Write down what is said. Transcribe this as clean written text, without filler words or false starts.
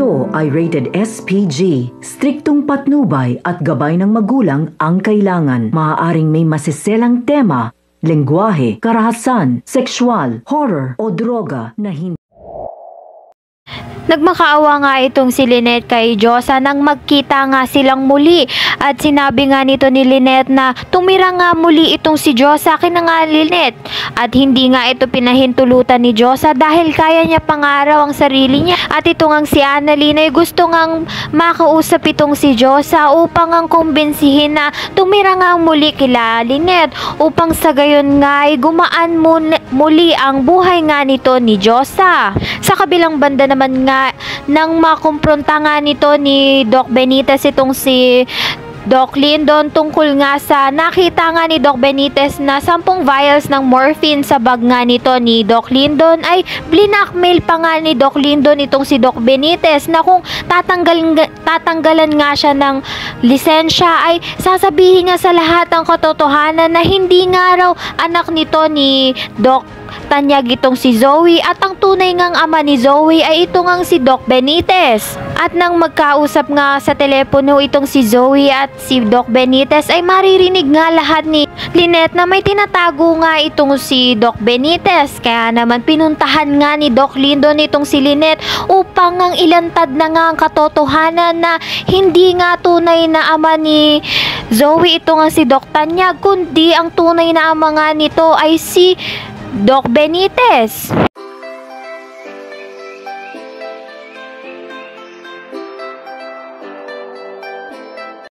Ito ay rated SPG. Striktong patnubay at gabay ng magulang ang kailangan. Maaaring may masiselang tema, lengguwahe, karahasan, sexual, horror o droga na hindi. Nagmakaawa nga itong si Lynette kay Josa nang magkita nga silang muli at sinabi nga nito ni Lynette na tumira nga muli itong si Josa kina nga Lynette at hindi nga ito pinahintulutan ni Josa dahil kaya niya pangaraw ang sarili niya at ito ngang si Annalyn ay gusto ngang makausap itong si Josa upang ang kumbinsihin na tumira nga muli kila Lynette upang sa gayon nga ay gumaan muli ang buhay nga nito ni Josa. Sa kabilang banda naman nga nang makumpronta nga nito ni Doc Benitez itong si Doc Lyndon tungkol nga sa nakita nga ni Doc Benitez na 10 vials ng morphine sa bag nga nito ni Doc Lyndon ay blinakmail pa nga ni Doc Lyndon itong si Doc Benitez na kung tatanggalan nga siya ng lisensya ay sasabihin niya sa lahat ang katotohanan na hindi nga raw anak nito ni Doc Tanyag itong si Zoe at ang tunay ngang ama ni Zoe ay ito ngang si Doc Benitez. At nang magkausap nga sa telepono itong si Zoe at si Doc Benitez ay maririnig nga lahat ni Lynette na may tinatago nga itong si Doc Benitez. Kaya naman pinuntahan nga ni Doc Lyndon itong si Lynette upang ang ilantad na nga ang katotohanan na hindi nga tunay na ama ni Zoe ito nga si Doc Tanyag kundi ang tunay na ama nga nito ay si Doc Benitez.